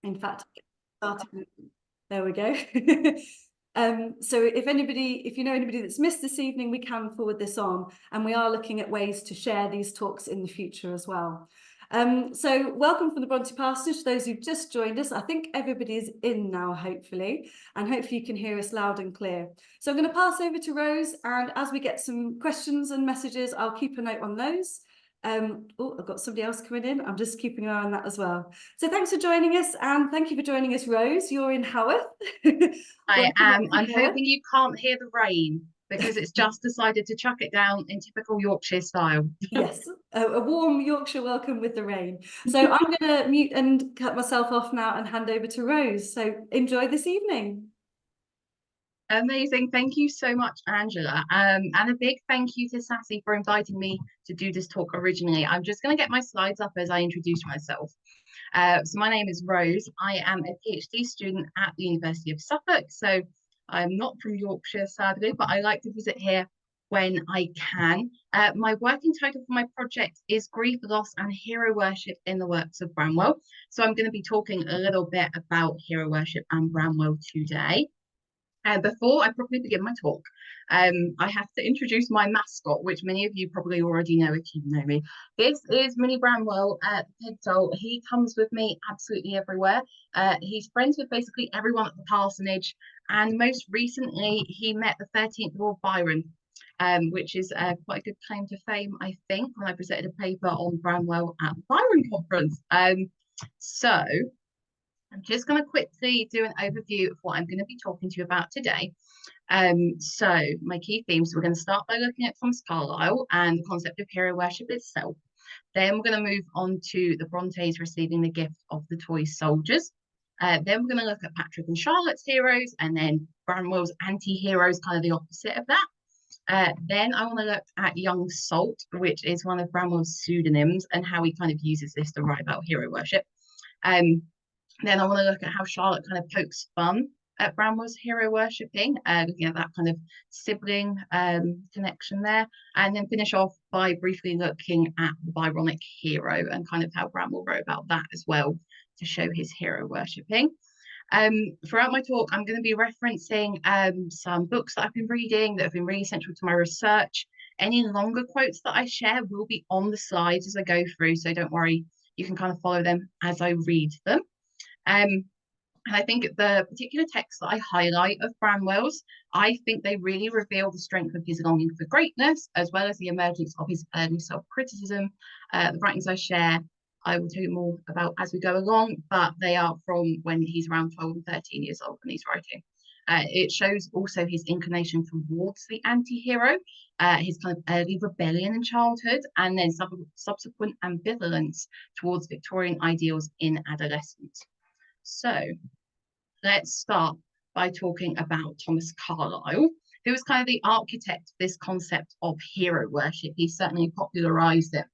In fact, starting, there we go. So if you know anybody that's missed this evening, we can forward this on, and we are looking at ways to share these talks in the future as well. So welcome from the Brontë Parsonage, those who've just joined us. I think everybody is in now, hopefully, and hopefully you can hear us loud and clear. So I'm going to pass over to Rose, and as we get some questions and messages, I'll keep a note on those. Oh, I've got somebody else coming in. I'm just keeping an eye on that as well. So thanks for joining us, and thank you for joining us, Rose. You're in Haworth. I Welcome am. to I'm Haworth. hoping you can't hear the rain because it's just decided to chuck it down in typical Yorkshire style. Yes, a warm Yorkshire welcome with the rain. So I'm going to mute and cut myself off now and hand over to Rose. So enjoy this evening. Amazing. Thank you so much, Angela. And a big thank you to Sassy for inviting me to do this talk originally. I'm just going to get my slides up as I introduce myself. So my name is Rose. I am a PhD student at the University of Suffolk. So I'm not from Yorkshire, sadly, but I like to visit here when I can. My working title for my project is Grief, Loss and Hero Worship in the Works of Branwell. So I'm going to be talking a little bit about hero worship and Branwell today. Before I properly begin my talk, I have to introduce my mascot, which many of you probably already know if you know me. This is Mini Branwell, the pigtail. He comes with me absolutely everywhere. He's friends with basically everyone at the parsonage, and most recently he met the 13th Lord Byron, which is quite a good claim to fame, I think, when I presented a paper on Branwell at the Byron conference. So I'm just going to quickly do an overview of what I'm going to be talking to you about today. So my key themes, we're going to start by looking at Thomas Carlyle and the concept of hero worship itself. Then we're going to move on to the Brontes receiving the gift of the toy soldiers. Then we're going to look at Patrick and Charlotte's heroes, and then Branwell's anti-heroes, kind of the opposite of that. Then I want to look at Young Salt, which is one of Branwell's pseudonyms, and how he kind of uses this to write about hero worship. Then I want to look at how Charlotte kind of pokes fun at Branwell's hero worshipping, looking at that kind of sibling connection there, and then finish off by briefly looking at the Byronic hero and kind of how Branwell wrote about that as well to show his hero worshipping. Throughout my talk, I'm going to be referencing some books that I've been reading that have been really central to my research. Any longer quotes that I share will be on the slides as I go through, so don't worry, you can kind of follow them as I read them. And I think the particular texts that I highlight of Branwell's, I think they really reveal the strength of his longing for greatness, as well as the emergence of his early self-criticism. The writings I share, I will tell you more about as we go along, but they are from when he's around 12 and 13 years old when he's writing. It shows also his inclination towards the anti-hero, his kind of early rebellion in childhood, and then subsequent ambivalence towards Victorian ideals in adolescence. So let's start by talking about Thomas Carlyle, who was kind of the architect of this concept of hero worship. He certainly popularized it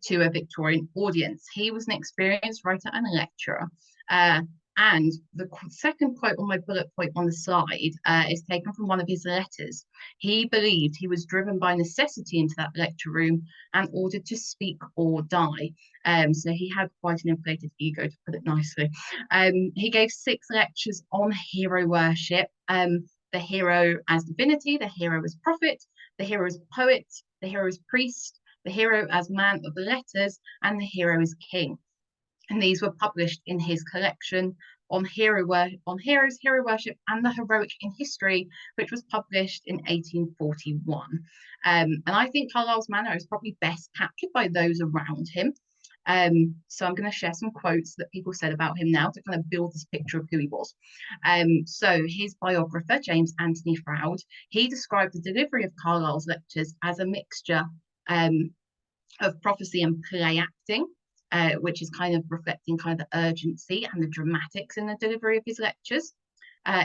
to a Victorian audience. He was an experienced writer and lecturer. And the second quote on my bullet point on the slide is taken from one of his letters. He believed he was driven by necessity into that lecture room and ordered to speak or die. So he had quite an inflated ego, to put it nicely. He gave 6 lectures on hero worship. The hero as divinity, the hero as prophet, the hero as poet, the hero as priest, the hero as man of the letters, and the hero as king. And these were published in his collection on heroes, hero worship, and the heroic in history, which was published in 1841. And I think Carlyle's manner is probably best captured by those around him. So I'm going to share some quotes that people said about him now to kind of build this picture of who he was. So his biographer, James Anthony Froude, he described the delivery of Carlyle's lectures as a mixture of prophecy and play acting. Which is kind of reflecting kind of the urgency and the dramatics in the delivery of his lectures.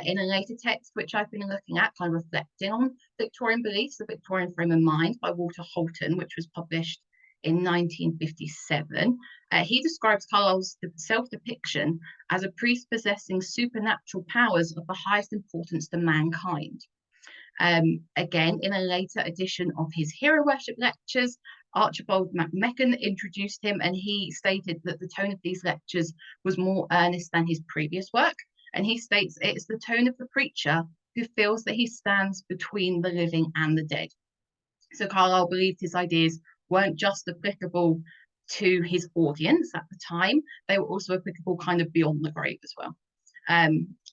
In a later text, which I've been looking at, kind of reflecting on Victorian beliefs, the Victorian Frame of Mind by Walter Holton, which was published in 1957, he describes Carlyle's self-depiction as a priest possessing supernatural powers of the highest importance to mankind. Again, in a later edition of his hero worship lectures, Archibald MacMecken introduced him, and he stated that the tone of these lectures was more earnest than his previous work. And he states it's the tone of the preacher who feels that he stands between the living and the dead. So Carlyle believed his ideas weren't just applicable to his audience at the time, they were also applicable kind of beyond the grave as well.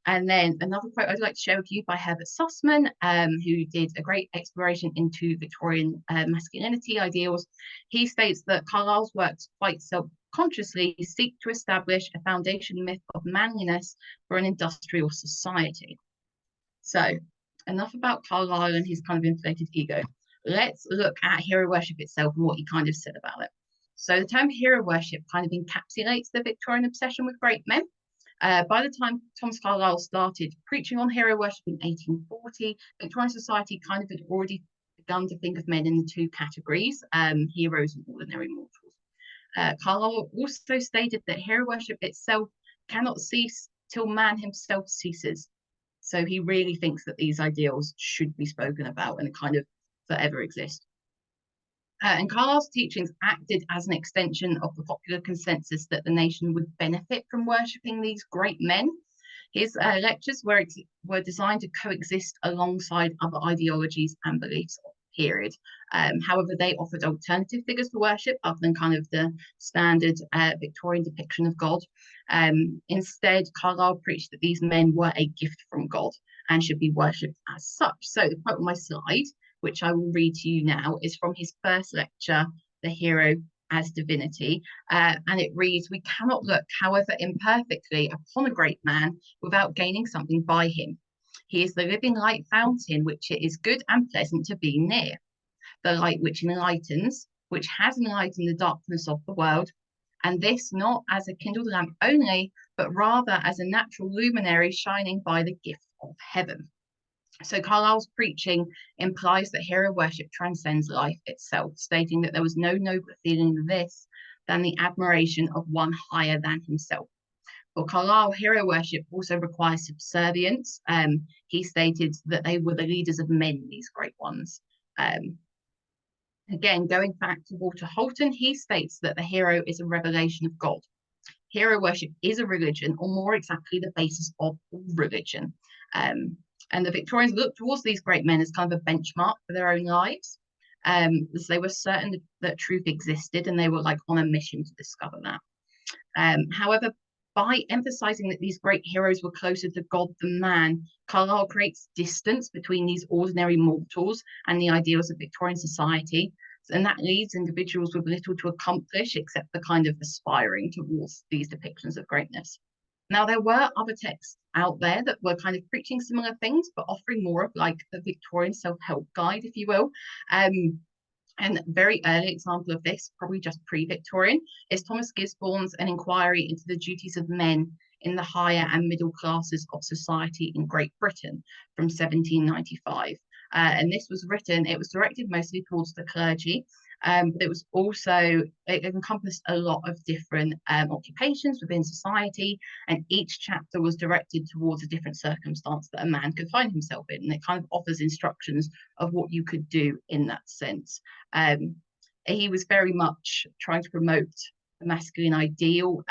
And then another quote I'd like to share with you by Herbert Sussman, who did a great exploration into Victorian masculinity ideals. He states that Carlyle's works quite self-consciously seek to establish a foundation myth of manliness for an industrial society. So enough about Carlyle and his kind of inflated ego. Let's look at hero worship itself and what he kind of said about it. So the term hero worship kind of encapsulates the Victorian obsession with great men. By the time Thomas Carlyle started preaching on hero worship in 1840, Victorian society kind of had already begun to think of men in the two categories, heroes and ordinary mortals. Carlyle also stated that hero worship itself cannot cease till man himself ceases. So he really thinks that these ideals should be spoken about and kind of forever exist. And Carlyle's teachings acted as an extension of the popular consensus that the nation would benefit from worshipping these great men. His lectures were designed to coexist alongside other ideologies and beliefs of the period. However, they offered alternative figures for worship other than kind of the standard Victorian depiction of God. Instead, Carlyle preached that these men were a gift from God and should be worshipped as such. So the quote on my slide, which I will read to you now, is from his first lecture, The Hero as Divinity. And it reads, "We cannot look, however imperfectly, upon a great man without gaining something by him. He is the living light fountain, which it is good and pleasant to be near. The light which enlightens, which has enlightened the darkness of the world, and this not as a kindled lamp only, but rather as a natural luminary shining by the gift of heaven." So Carlyle's preaching implies that hero worship transcends life itself, stating that there was no nobler feeling in this than the admiration of one higher than himself. For Carlyle, hero worship also requires subservience. He stated that they were the leaders of men, these great ones. Again, going back to Walter Holton, he states that the hero is a revelation of God. Hero worship is a religion, or more exactly, the basis of religion. And the Victorians looked towards these great men as kind of a benchmark for their own lives. As they were certain that truth existed, and they were like on a mission to discover that. However, by emphasizing that these great heroes were closer to God than man, Carlyle creates distance between these ordinary mortals and the ideals of Victorian society. And that leaves individuals with little to accomplish except for kind of aspiring towards these depictions of greatness. Now, there were other texts out there that were kind of preaching similar things, but offering more of like a Victorian self-help guide, if you will. And a very early example of this, probably just pre-Victorian, is Thomas Gisborne's An Inquiry into the Duties of Men in the Higher and Middle Classes of Society in Great Britain from 1795. And this was written, it was directed mostly towards the clergy, but it encompassed a lot of different occupations within society, and each chapter was directed towards a different circumstance that a man could find himself in, and it kind of offers instructions of what you could do in that sense. He was very much trying to promote the masculine ideal.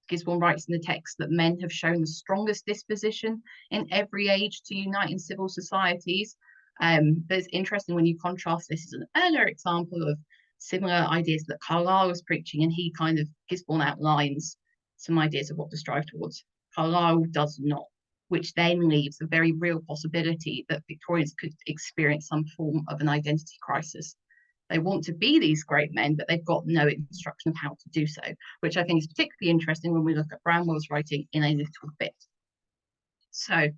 Gisborne writes in the text that men have shown the strongest disposition in every age to unite in civil societies. But it's interesting when you contrast this as an earlier example of similar ideas that Carlyle was preaching, and Gisborne outlines some ideas of what to strive towards. Carlyle does not, which then leaves a very real possibility that Victorians could experience some form of an identity crisis. They want to be these great men, but they've got no instruction of how to do so, which I think is particularly interesting when we look at Branwell's writing in a little bit. So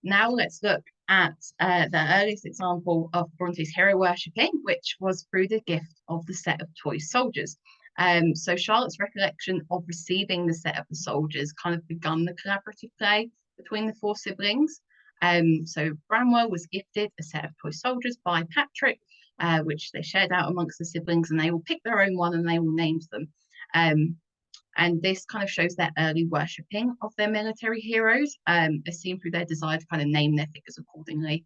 now let's look at the earliest example of Bronte's hero worshipping, which was through the gift of the set of toy soldiers. So Charlotte's recollection of receiving the set of the soldiers kind of begun the collaborative play between the four siblings. So Branwell was gifted a set of toy soldiers by Patrick, which they shared out amongst the siblings, and they will pick their own one and they will name them. And this kind of shows their early worshipping of their military heroes, as seen through their desire to kind of name their figures accordingly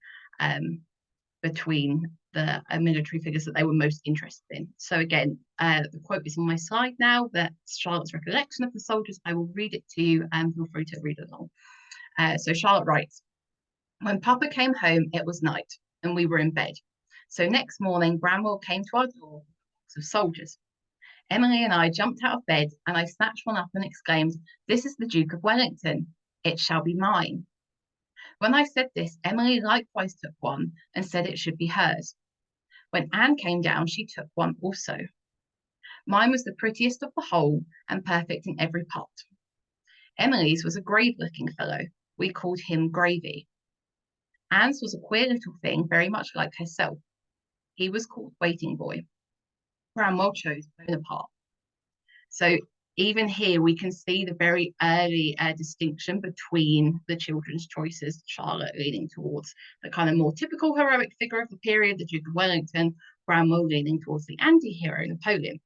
between the military figures that they were most interested in. So again, the quote is on my slide now, that Charlotte's recollection of the soldiers. I will read it to you and feel free to read along. So Charlotte writes, "When Papa came home, it was night and we were in bed. So next morning, Branwell came to our door with a box of soldiers. Emily and I jumped out of bed and I snatched one up and exclaimed, 'This is the Duke of Wellington. It shall be mine.' When I said this, Emily likewise took one and said it should be hers. When Anne came down, she took one also. Mine was the prettiest of the whole and perfect in every part. Emily's was a grave-looking fellow. We called him Gravy. Anne's was a queer little thing, very much like herself. He was called Waiting Boy. Branwell chose Bonaparte." So even here, we can see the very early distinction between the children's choices, Charlotte leaning towards the kind of more typical heroic figure of the period, the Duke of Wellington, Branwell leaning towards the anti-hero, Napoleon.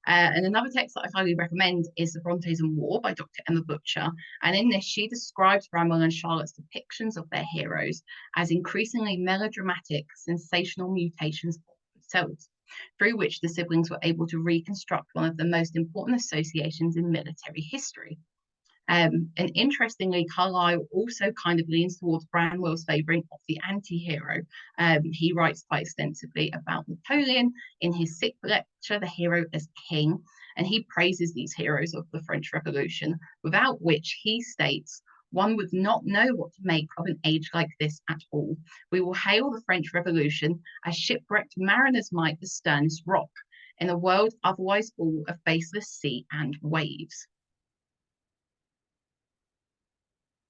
And another text that I highly recommend is The Brontes and War by Dr. Emma Butcher. And in this, she describes Branwell and Charlotte's depictions of their heroes as increasingly melodramatic, sensational mutations of themselves, through which the siblings were able to reconstruct one of the most important associations in military history. And interestingly, Carlyle also kind of leans towards Branwell's favouring of the anti-hero. He writes quite extensively about Napoleon in his 6th lecture, The Hero as King, and he praises these heroes of the French Revolution, without which, he states, "One would not know what to make of an age like this at all. We will hail the French Revolution as shipwrecked mariners might the sternest rock, in a world otherwise full of faceless sea and waves."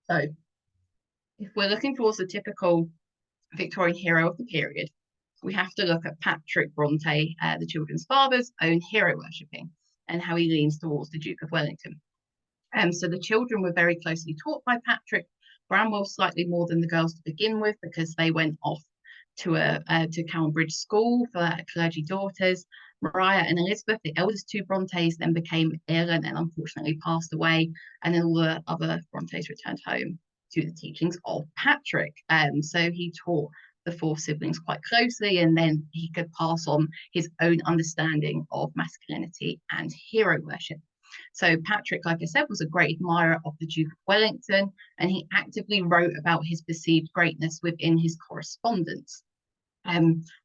So if we're looking towards the typical Victorian hero of the period, we have to look at Patrick Brontë, the children's father's own hero worshipping, and how he leans towards the Duke of Wellington. So the children were very closely taught by Patrick. Branwell slightly more than the girls to begin with, because they went off to Cambridge School for clergy daughters. Maria and Elizabeth, the eldest two Brontes, then became ill and then unfortunately passed away. And then all the other Brontes returned home to the teachings of Patrick. So he taught the 4 siblings quite closely, and then he could pass on his own understanding of masculinity and hero worship. So Patrick, like I said, was a great admirer of the Duke of Wellington, and he actively wrote about his perceived greatness within his correspondence.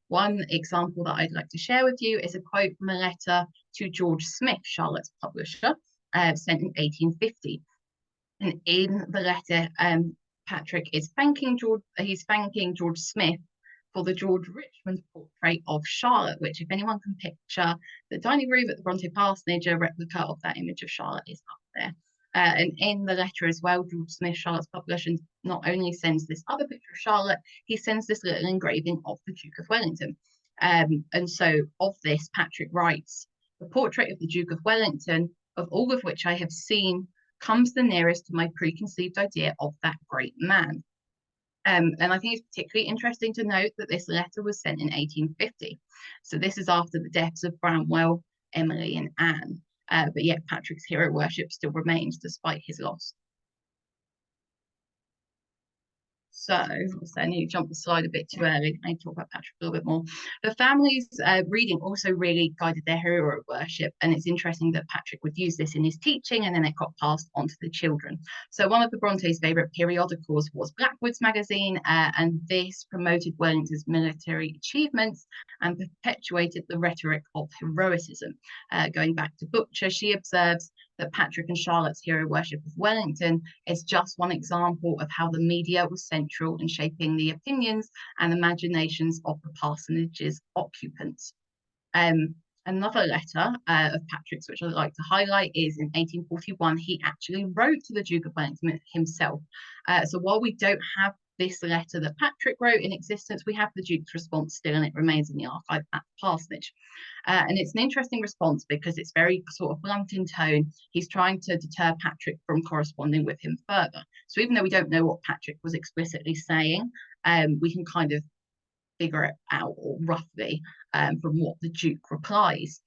One example that I'd like to share with you is a quote from a letter to George Smith, Charlotte's publisher, sent in 1850. And in the letter, Patrick is thanking George Smith for the George Richmond portrait of Charlotte, which, if anyone can picture the dining room at the Brontë Parsonage, a replica of that image of Charlotte is up there. And in the letter as well, George Smith, Charlotte's publisher, not only sends this other picture of Charlotte, he sends this little engraving of the Duke of Wellington. And so of this, Patrick writes, "The portrait of the Duke of Wellington, of all of which I have seen, comes the nearest to my preconceived idea of that great man." And I think it's particularly interesting to note that this letter was sent in 1850. So this is after the deaths of Branwell, Emily, and Anne. But yet Patrick's hero worship still remains despite his loss. So I need to jump the slide a bit too early. I need to talk about Patrick a little bit more. The family's reading also really guided their hero worship, and it's interesting that Patrick would use this in his teaching, and then it got passed on to the children. So one of the Brontes' favourite periodicals was Blackwood's magazine, and this promoted Wellington's military achievements and perpetuated the rhetoric of heroicism. Going back to Butcher, she observes that Patrick and Charlotte's hero worship of Wellington is just one example of how the media was central in shaping the opinions and imaginations of the Parsonage's occupants. Another letter of Patrick's, which I'd like to highlight, is in 1841. He actually wrote to the Duke of Wellington himself. So while we don't have this letter that Patrick wrote in existence, we have the Duke's response still, and it remains in the archive at the Parsonage. And it's an interesting response because it's very sort of blunt in tone. He's trying to deter Patrick from corresponding with him further. So even though we don't know what Patrick was explicitly saying, we can kind of figure it out, or roughly, from what the Duke replies.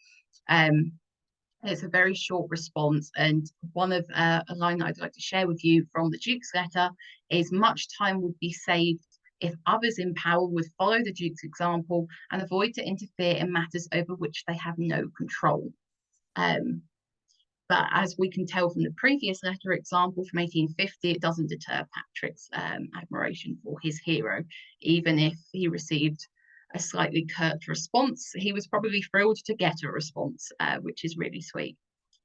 It's a very short response, and one of a line that I'd like to share with you from the Duke's letter is, "Much time would be saved if others in power would follow the Duke's example and avoid to interfere in matters over which they have no control. But as we can tell from the previous letter example from 1850, it doesn't deter Patrick's admiration for his hero. Even if he received a slightly curt response, he was probably thrilled to get a response, which is really sweet.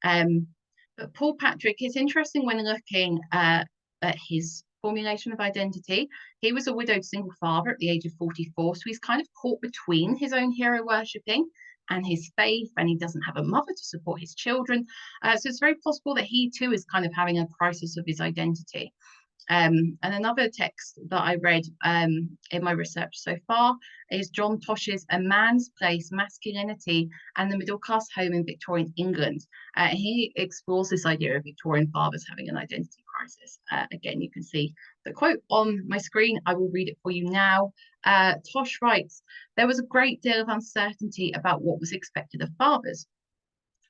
But Paul Patrick is interesting when looking at his formulation of identity. He was a widowed single father at the age of 44, so he's kind of caught between his own hero worshipping and his faith, and he doesn't have a mother to support his children. So it's very possible that he too is kind of having a crisis of his identity. And another text that I read in my research so far is John Tosh's A Man's Place, Masculinity and the Middle Class Home in Victorian England. He explores this idea of Victorian fathers having an identity crisis. Again, you can see the quote on my screen. I will read it for you now. Tosh writes, "There was a great deal of uncertainty about what was expected of fathers.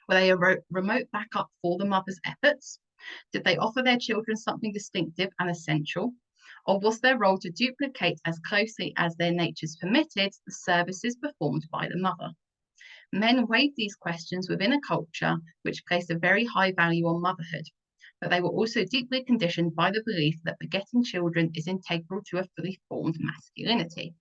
Were they a remote backup for the mother's efforts? Did they offer their children something distinctive and essential? Or was their role to duplicate as closely as their natures permitted the services performed by the mother? Men weighed these questions within a culture which placed a very high value on motherhood, but they were also deeply conditioned by the belief that begetting children is integral to a fully formed masculinity."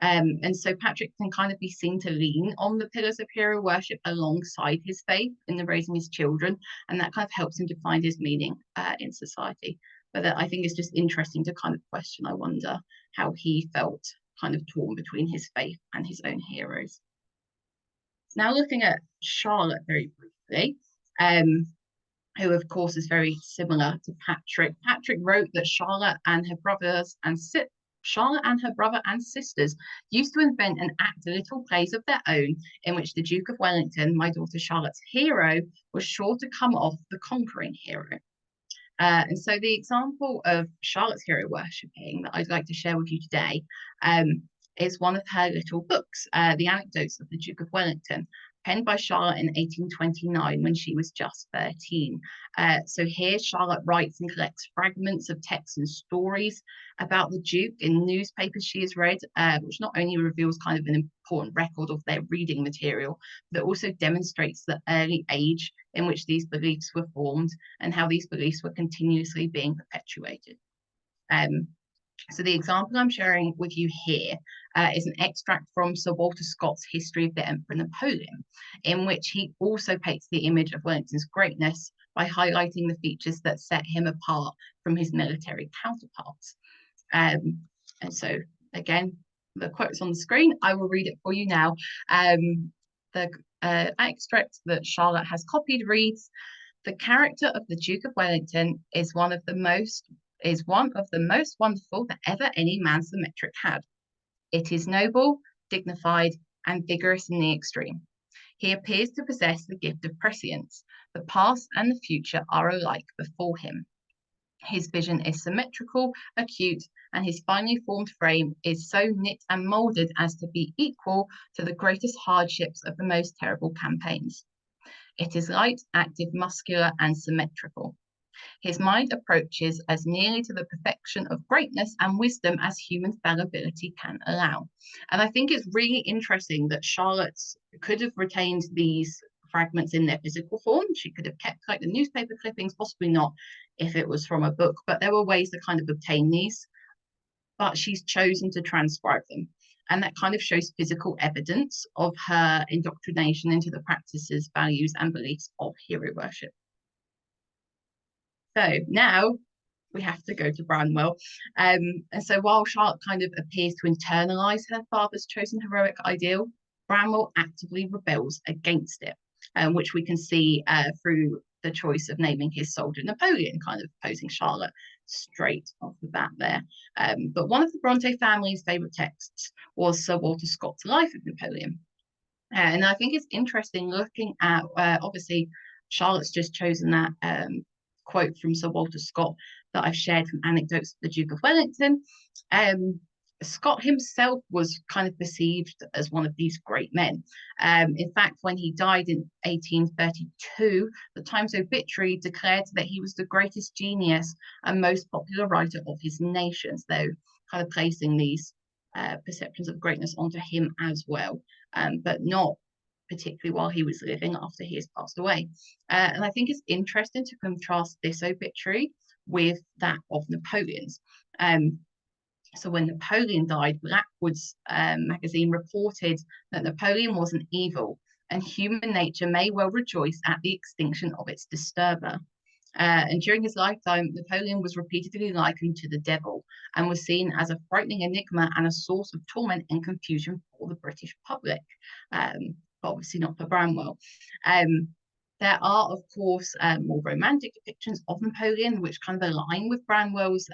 And so Patrick can kind of be seen to lean on the pillars of hero worship alongside his faith in the raising his children, and that kind of helps him to find his meaning in society. But I think it's just interesting to kind of question, I wonder how he felt kind of torn between his faith and his own heroes. Now looking at Charlotte very briefly, who of course is very similar to Patrick. Patrick wrote that Charlotte and her brother and sisters used to invent and act little plays of their own in which the Duke of Wellington, my daughter Charlotte's hero, was sure to come off the conquering hero. And so the example of Charlotte's hero worshipping that I'd like to share with you today is one of her little books, The Anecdotes of the Duke of Wellington, penned by Charlotte in 1829 when she was just 13. So here Charlotte writes and collects fragments of texts and stories about the Duke in newspapers she has read, which not only reveals kind of an important record of their reading material, but also demonstrates the early age in which these beliefs were formed and how these beliefs were continuously being perpetuated. So the example I'm sharing with you here is an extract from Sir Walter Scott's History of the Emperor Napoleon, in which he also paints the image of Wellington's greatness by highlighting the features that set him apart from his military counterparts. And so, again, the quote's on the screen. I will read it for you now. The extract that Charlotte has copied reads, "The character of the Duke of Wellington is one of the most wonderful that ever any man symmetric had. It is noble, dignified, and vigorous in the extreme. He appears to possess the gift of prescience. The past and the future are alike before him. His vision is symmetrical, acute, and his finely formed frame is so knit and moulded as to be equal to the greatest hardships of the most terrible campaigns. It is light, active, muscular, and symmetrical. His mind approaches as nearly to the perfection of greatness and wisdom as human fallibility can allow." And I think it's really interesting that Charlotte could have retained these fragments in their physical form. She could have kept like the newspaper clippings, possibly not if it was from a book, but there were ways to kind of obtain these. But she's chosen to transcribe them. And that kind of shows physical evidence of her indoctrination into the practices, values, and beliefs of hero worship. So now we have to go to Branwell. And so while Charlotte kind of appears to internalize her father's chosen heroic ideal, Branwell actively rebels against it, which we can see through the choice of naming his soldier Napoleon, kind of posing Charlotte straight off the bat there. But one of the Brontë family's favourite texts was Sir Walter Scott's Life of Napoleon. And I think it's interesting looking at, obviously, Charlotte's just chosen that quote from Sir Walter Scott that I've shared from Anecdotes of the Duke of Wellington. Scott himself was kind of perceived as one of these great men. In fact, when he died in 1832, the Times obituary declared that he was the greatest genius and most popular writer of his nation, though kind of placing these perceptions of greatness onto him as well, but not particularly while he was living, after he has passed away. And I think it's interesting to contrast this obituary with that of Napoleon's. So when Napoleon died, Blackwood's magazine reported that Napoleon wasn't evil, and human nature may well rejoice at the extinction of its disturber. And during his lifetime, Napoleon was repeatedly likened to the devil and was seen as a frightening enigma and a source of torment and confusion for the British public, but obviously not for Branwell. There are, of course, more romantic depictions of Napoleon, which kind of align with Branwell's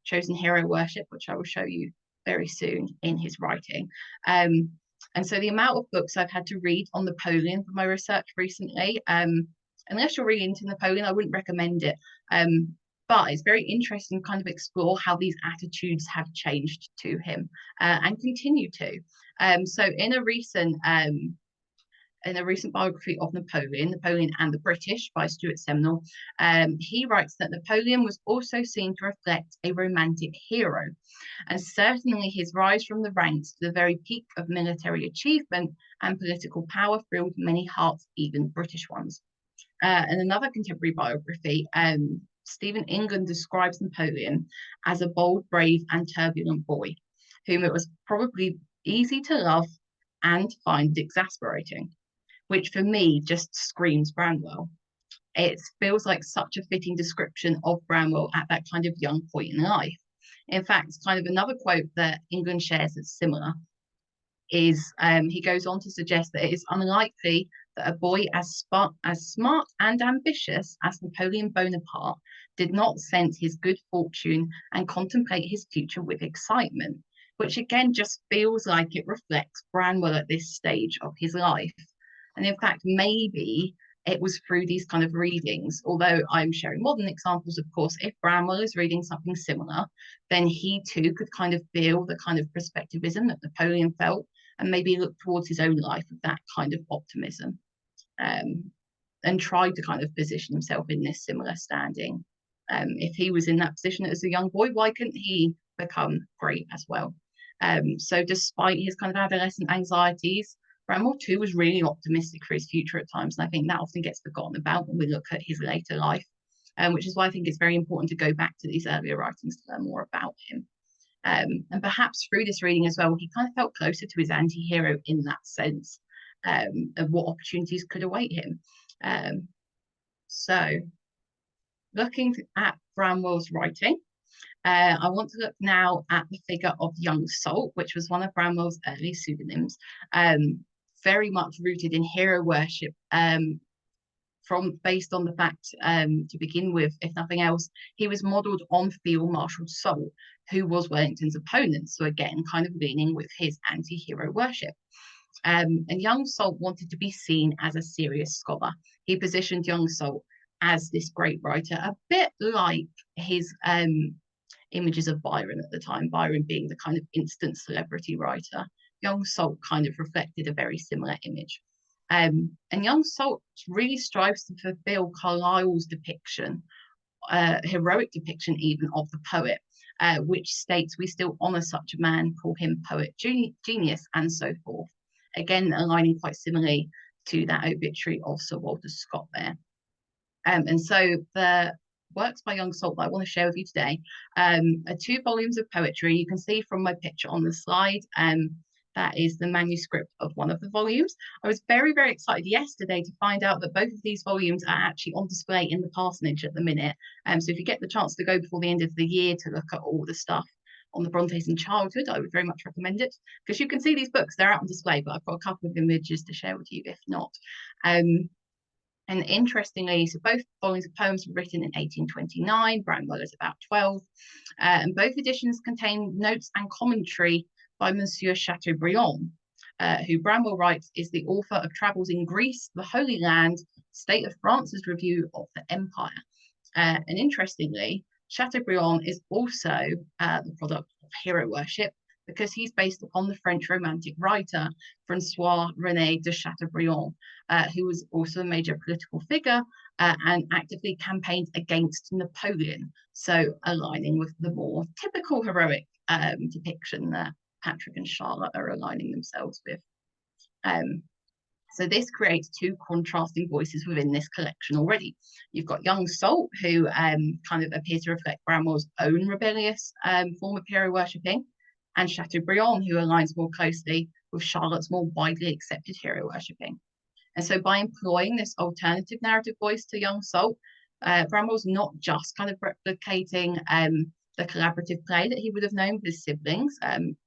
chosen hero worship, which I will show you very soon in his writing. And so the amount of books I've had to read on Napoleon for my research recently, unless you're really into Napoleon, I wouldn't recommend it. But it's very interesting to kind of explore how these attitudes have changed to him and continue to. So in a recent biography of Napoleon and the British by Stuart Semnell, he writes that Napoleon was also seen to reflect a romantic hero, and certainly his rise from the ranks to the very peak of military achievement and political power thrilled many hearts, even British ones. And another contemporary biography, Stephen England describes Napoleon as a bold, brave, and turbulent boy, whom it was probably easy to love and find exasperating, which for me just screams Branwell. It feels like such a fitting description of Branwell at that kind of young point in life. In fact, kind of another quote that England shares that's similar is he goes on to suggest that it is unlikely that a boy as smart and ambitious as Napoleon Bonaparte did not sense his good fortune and contemplate his future with excitement, which again just feels like it reflects Branwell at this stage of his life. And in fact, maybe it was through these kind of readings, although I'm sharing modern examples, of course, if Branwell is reading something similar, then he too could kind of feel the kind of perspectivism that Napoleon felt and maybe look towards his own life with that kind of optimism, and try to kind of position himself in this similar standing. If he was in that position as a young boy, why couldn't he become great as well? So despite his kind of adolescent anxieties, Branwell too was really optimistic for his future at times, and I think that often gets forgotten about when we look at his later life, which is why I think it's very important to go back to these earlier writings to learn more about him. And perhaps through this reading as well, he kind of felt closer to his anti-hero in that sense, of what opportunities could await him. So looking at Branwell's writing, I want to look now at the figure of young Salt, which was one of Branwell's early pseudonyms, very much rooted in hero worship, based on the fact, to begin with, if nothing else, he was modelled on Field Marshal Salt, who was Wellington's opponent. So again, kind of leaning with his anti-hero worship. And young Salt wanted to be seen as a serious scholar. He positioned young Salt as this great writer, a bit like his images of Byron at the time, Byron being the kind of instant celebrity writer. Young Salt kind of reflected a very similar image. And young Salt really strives to fulfill Carlyle's depiction, heroic depiction even, of the poet, which states we still honour such a man, call him poet genius, and so forth. Again, aligning quite similarly to that obituary of Sir Walter Scott there. And so the works by young Salt that I want to share with you today are 2 volumes of poetry. You can see from my picture on the slide, that is the manuscript of one of the volumes. I was very, very excited yesterday to find out that both of these volumes are actually on display in the Parsonage at the minute. So if you get the chance to go before the end of the year to look at all the stuff on the Brontes in childhood, I would very much recommend it, because you can see these books, they're out on display, but I've got a couple of images to share with you if not. And interestingly, so both volumes of poems were written in 1829, Branwell is about 12, and both editions contain notes and commentary by Monsieur Chateaubriand, who Branwell writes is the author of Travels in Greece, the Holy Land, State of France's Review of the Empire. And interestingly, Chateaubriand is also the product of hero worship, because he's based upon the French Romantic writer François-René de Chateaubriand, who was also a major political figure and actively campaigned against Napoleon, so aligning with the more typical heroic depiction that Patrick and Charlotte are aligning themselves with. So this creates two contrasting voices within this collection already. You've got young Salt, who kind of appears to reflect Branwell's own rebellious form of hero worshipping, and Chateaubriand, who aligns more closely with Charlotte's more widely accepted hero worshipping. And so by employing this alternative narrative voice to young Salt, Branwell's not just kind of replicating the collaborative play that he would have known with his siblings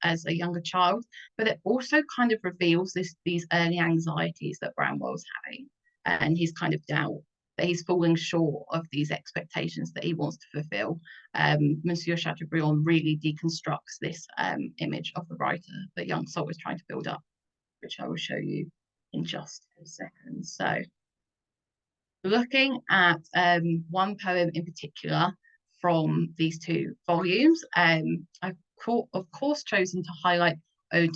as a younger child, but it also kind of reveals these early anxieties that Branwell's having, and his kind of doubt that he's falling short of these expectations that he wants to fulfill. Monsieur Chateaubriand really deconstructs this image of the writer that young Salt is trying to build up, which I will show you in just a second. So looking at one poem in particular from these two volumes, I've of course chosen to highlight Ode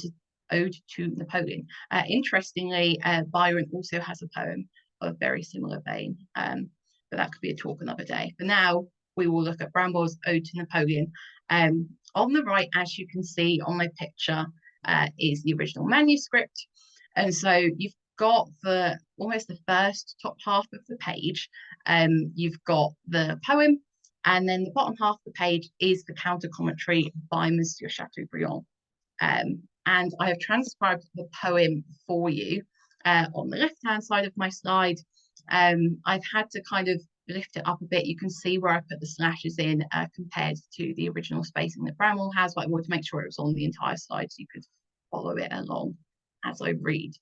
to Napoleon. Interestingly, Byron also has a poem of very similar vein, but that could be a talk another day. For now, we will look at Branwell's Ode to Napoleon. On the right, as you can see on my picture, is the original manuscript. And so you've got almost the first top half of the page. You've got the poem, and then the bottom half of the page is the counter commentary by Monsieur Chateaubriand. And I have transcribed the poem for you on the left-hand side of my slide. I've had to kind of lift it up a bit. You can see where I put the slashes in compared to the original spacing that Branwell has, but I wanted to make sure it was on the entire slide so you could follow it along as I read.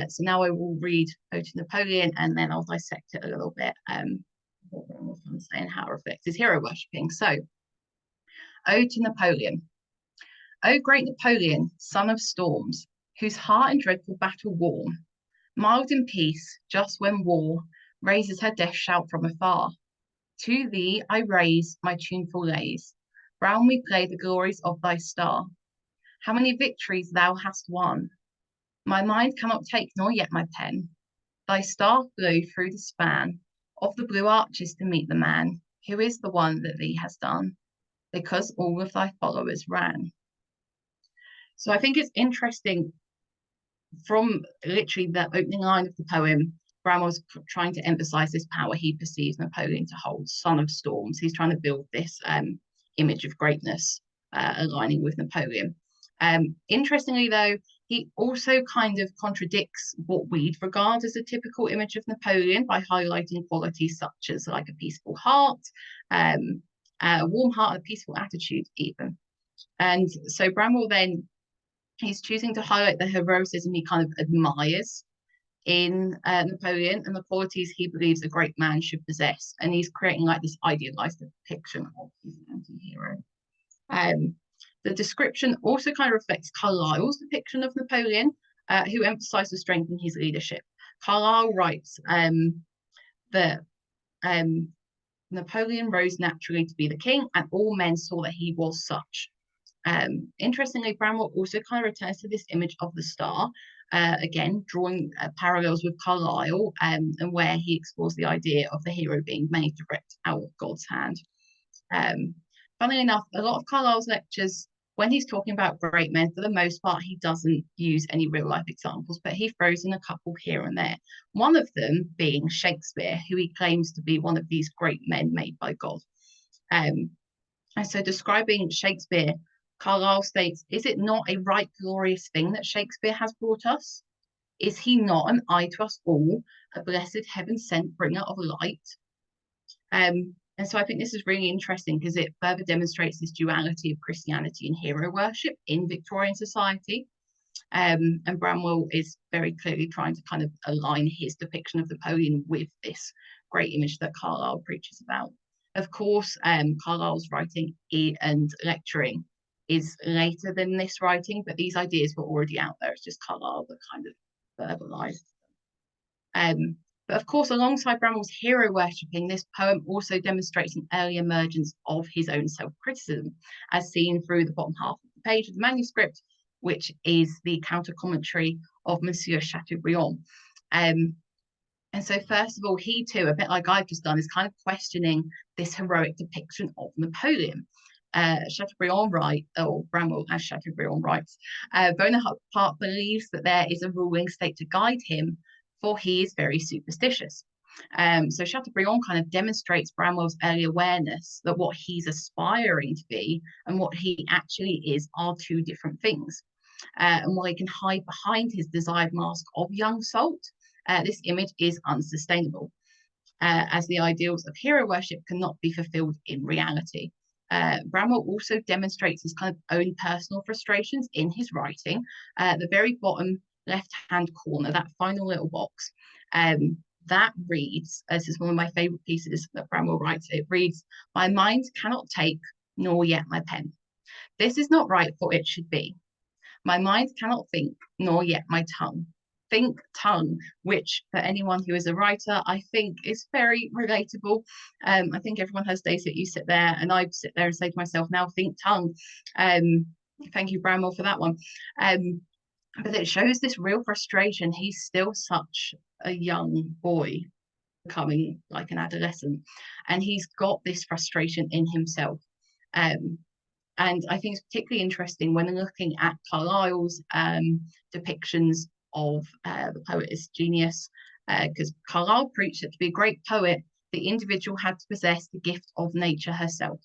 So now I will read Ode to Napoleon, and then I'll dissect it a little bit, what Branwell's trying to say and how it reflects his hero worshipping. So, Ode to Napoleon. O great Napoleon, son of storms, whose heart in dreadful battle warm, mild in peace, just when war raises her death shout from afar. To thee I raise my tuneful lays, round me play the glories of thy star. How many victories thou hast won, my mind cannot take, nor yet my pen. Thy star flew through the span of the blue arches to meet the man who is the one that thee has done, because all of thy followers ran. So I think it's interesting, from literally the opening line of the poem, Branwell's trying to emphasize this power he perceives Napoleon to hold, son of storms. He's trying to build this image of greatness aligning with Napoleon. Interestingly, though, he also kind of contradicts what we'd regard as a typical image of Napoleon by highlighting qualities such as like a peaceful heart, a warm heart, and a peaceful attitude even. And so Branwell then, he's choosing to highlight the heroism he kind of admires in Napoleon and the qualities he believes a great man should possess. And he's creating like this idealized depiction of his anti-hero. The description also kind of reflects Carlyle's depiction of Napoleon, who emphasized the strength in his leadership. Carlyle writes that Napoleon rose naturally to be the king, and all men saw that he was such. Interestingly, Branwell also kind of returns to this image of the star, again, drawing parallels with Carlyle, and where he explores the idea of the hero being made direct out of God's hand. Funnily enough, a lot of Carlyle's lectures, when he's talking about great men, for the most part, he doesn't use any real life examples, but he throws in a couple here and there. One of them being Shakespeare, who he claims to be one of these great men made by God. And so describing Shakespeare, Carlyle states, "Is it not a right glorious thing that Shakespeare has brought us? Is he not an eye to us all, a blessed heaven-sent bringer of light?" And so I think this is really interesting because it further demonstrates this duality of Christianity and hero worship in Victorian society. And Branwell is very clearly trying to kind of align his depiction of Napoleon with this great image that Carlyle preaches about. Of course, Carlyle's writing and lecturing is later than this writing, but these ideas were already out there. It's just Carlyle that kind of verbalized them. But of course, alongside Branwell's hero worshipping, this poem also demonstrates an early emergence of his own self-criticism, as seen through the bottom half of the page of the manuscript, which is the counter-commentary of Monsieur Chateaubriand. And so first of all, he too, a bit like I've just done, is kind of questioning this heroic depiction of Napoleon. Chateaubriand or Branwell as Chateaubriand writes, Bonaparte believes that there is a ruling state to guide him, for he is very superstitious. So Chateaubriand kind of demonstrates Branwell's early awareness that what he's aspiring to be and what he actually is are two different things. And while he can hide behind his desired mask of young salt, this image is unsustainable, as the ideals of hero worship cannot be fulfilled in reality. Branwell also demonstrates his kind of own personal frustrations in his writing. The very bottom left-hand corner, that final little box, that reads, this is one of my favourite pieces that Branwell writes, it reads, "My mind cannot take, nor yet my pen. This is not right, for it should be. My mind cannot think, nor yet my tongue." Think tongue, which for anyone who is a writer, I think is very relatable. I think everyone has days that you sit there, and I sit there and say to myself, now think tongue. Thank you, Branwell, for that one. But it shows this real frustration. He's still such a young boy, becoming like an adolescent, and he's got this frustration in himself. And I think it's particularly interesting when looking at Carlyle's depictions of the poet as genius, because Carlyle preached that to be a great poet, the individual had to possess the gift of nature herself.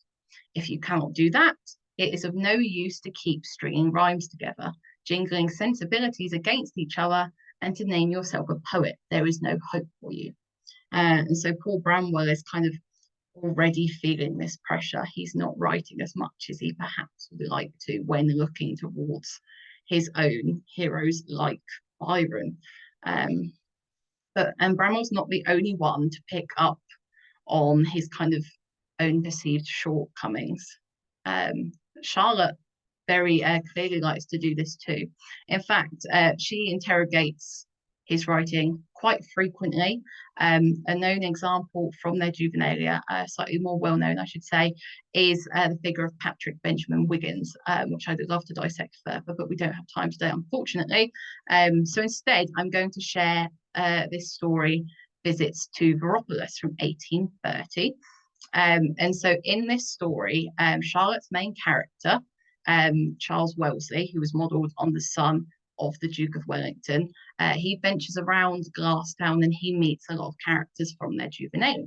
If you cannot do that, it is of no use to keep stringing rhymes together, jingling sensibilities against each other, and to name yourself a poet. There is no hope for you. And so Paul Branwell is kind of already feeling this pressure. He's not writing as much as he perhaps would like to when looking towards his own heroes like Byron. And Branwell's not the only one to pick up on his kind of own perceived shortcomings. Charlotte very clearly likes to do this too. In fact, she interrogates his writing quite frequently. A known example from their juvenilia, slightly more well-known, I should say, is the figure of Patrick Benjamin Wiggins, which I'd love to dissect further, but we don't have time today, unfortunately. So instead, I'm going to share this story, Visits to Veropolis from 1830. And so in this story, Charlotte's main character, Charles Wellesley, who was modelled on the son of the Duke of Wellington, he ventures around Glasstown and he meets a lot of characters from their juvenilia.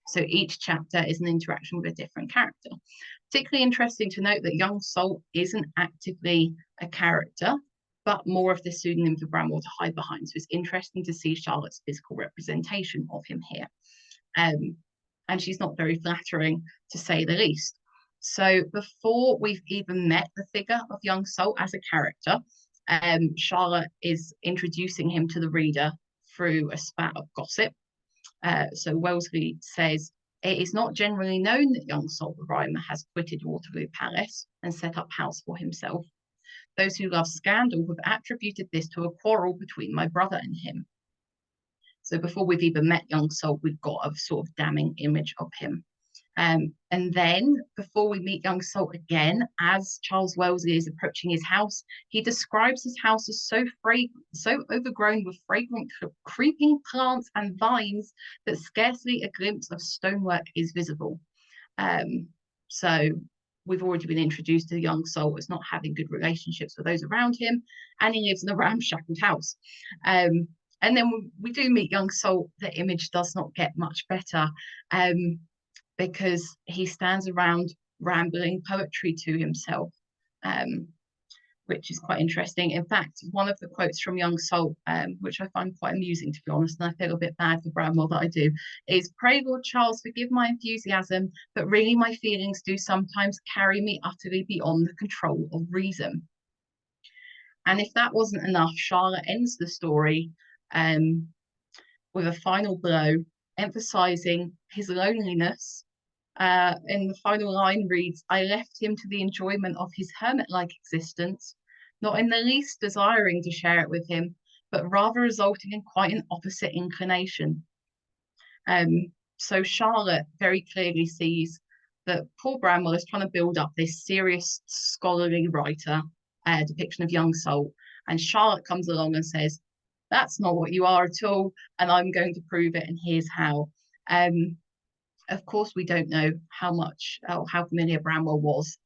So each chapter is an interaction with a different character. Particularly interesting to note that young Salt isn't actively a character, but more of the pseudonym for Branwell to hide behind. So it's interesting to see Charlotte's physical representation of him here. And she's not very flattering, to say the least. So before we've even met the figure of young Salt as a character, Charlotte is introducing him to the reader through a spat of gossip. So Wellesley says, "It is not generally known that young Salt the rhymer has quitted Waterloo Palace and set up house for himself. Those who love scandal have attributed this to a quarrel between my brother and him." So before we've even met young Salt, we've got a sort of damning image of him. And then before we meet young Salt again, as Charles Wellesley is approaching his house, he describes his house as so overgrown with fragrant creeping plants and vines that scarcely a glimpse of stonework is visible. So we've already been introduced to young Salt as not having good relationships with those around him, and he lives in a ramshackle house. And then we do meet young Salt, the image does not get much better, because he stands around rambling poetry to himself, which is quite interesting. In fact, one of the quotes from young Salt, which I find quite amusing, to be honest, and I feel a bit bad for Branwell that I do, is, "Pray, Lord Charles, forgive my enthusiasm, but really my feelings do sometimes carry me utterly beyond the control of reason." And if that wasn't enough, Charlotte ends the story with a final blow, emphasizing his loneliness. In the final line reads, "I left him to the enjoyment of his hermit-like existence, not in the least desiring to share it with him, but rather resulting in quite an opposite inclination." So Charlotte very clearly sees that Paul Branwell is trying to build up this serious scholarly writer depiction of young Salt, and Charlotte comes along and says, "That's not what you are at all, and I'm going to prove it, and here's how." Of course, we don't know how much or how familiar Branwell was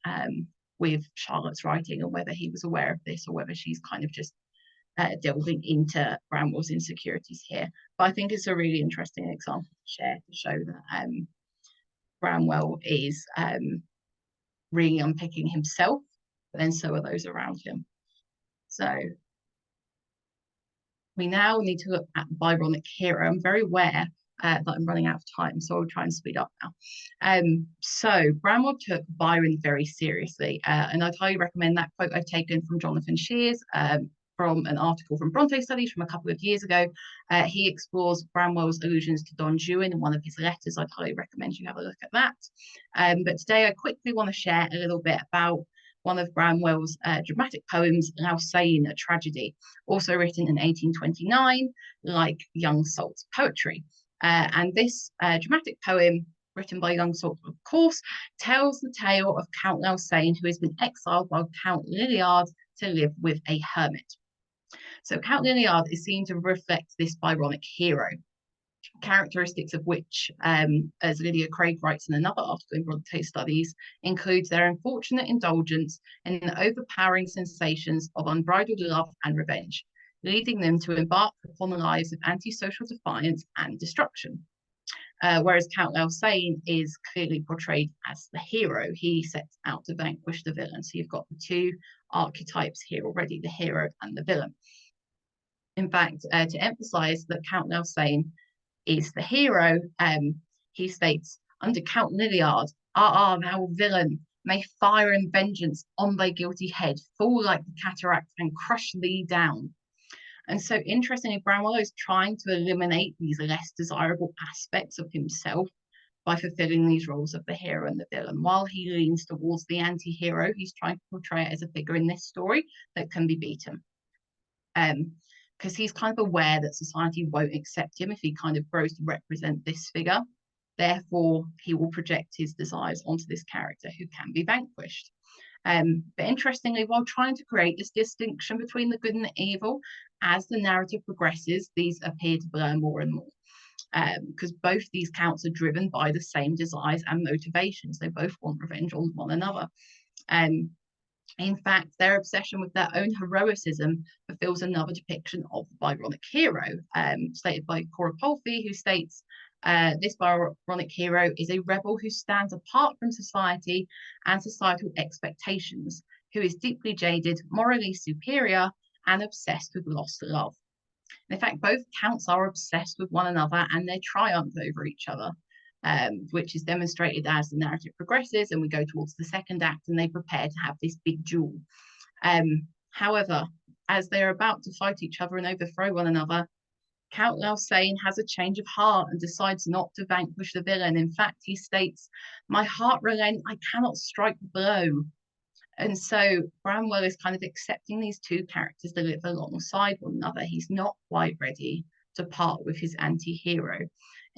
with Charlotte's writing, or whether he was aware of this, or whether she's kind of just delving into Branwell's insecurities here. But I think it's a really interesting example to share, to show that Branwell is really unpicking himself, but then so are those around him. So we now need to look at the Byronic hero. I'm very aware that I'm running out of time, so I'll try and speed up now. So Branwell took Byron very seriously, and I'd highly recommend that quote I've taken from Jonathan Shears from an article from Brontë Studies from a couple of years ago. He explores Branwell's allusions to Don Juan in one of his letters. I'd highly recommend you have a look at that. But today I quickly want to share a little bit about one of Branwell's dramatic poems, Lausanne, a Tragedy, also written in 1829, like Young Salt's poetry. And this dramatic poem, written by Young Salt, of course, tells the tale of Count Lausanne, who has been exiled by Count Liliard to live with a hermit. So Count Liliard is seen to reflect this Byronic hero, characteristics of which, as Lydia Craig writes in another article in Brontë Studies, includes their unfortunate indulgence in the overpowering sensations of unbridled love and revenge, leading them to embark upon lives of antisocial defiance and destruction. Whereas Count Lausanne is clearly portrayed as the hero. He sets out to vanquish the villain. So you've got the two archetypes here already, the hero and the villain. In fact, to emphasize that Count Lausanne is the hero, he states, under Count Liliard, thou villain, may fire and vengeance on thy guilty head fall like the cataract and crush thee down. And so interestingly, Branwell is trying to eliminate these less desirable aspects of himself by fulfilling these roles of the hero and the villain. While he leans towards the anti-hero, he's trying to portray it as a figure in this story that can be beaten. Because he's kind of aware that society won't accept him if he kind of grows to represent this figure. Therefore, he will project his desires onto this character who can be vanquished. But interestingly, while trying to create this distinction between the good and the evil, as the narrative progresses, these appear to blur more and more. Because both these counts are driven by the same desires and motivations. They both want revenge on one another. In fact, their obsession with their own heroicism fulfills another depiction of the Byronic hero, stated by Cora Polfi, who states, this Byronic hero is a rebel who stands apart from society and societal expectations, who is deeply jaded, morally superior, and obsessed with lost love. And in fact, both counts are obsessed with one another and their triumph over each other. Which is demonstrated as the narrative progresses and we go towards the second act and they prepare to have this big duel. However, as they're about to fight each other and overthrow one another, Count Lausanne has a change of heart and decides not to vanquish the villain. In fact, he states, "My heart relent, I cannot strike the blow." And so Branwell is kind of accepting these two characters to live alongside one another. He's not quite ready to part with his anti-hero.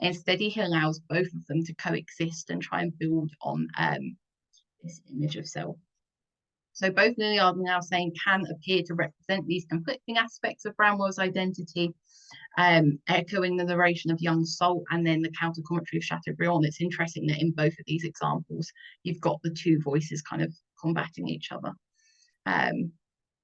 Instead, he allows both of them to coexist and try and build on this image of self. So both Liliard and Lausanne can appear to represent these conflicting aspects of Branwell's identity, echoing the narration of Young Salt and then the counter commentary of Chateaubriand. It's interesting that in both of these examples, you've got the two voices kind of combating each other.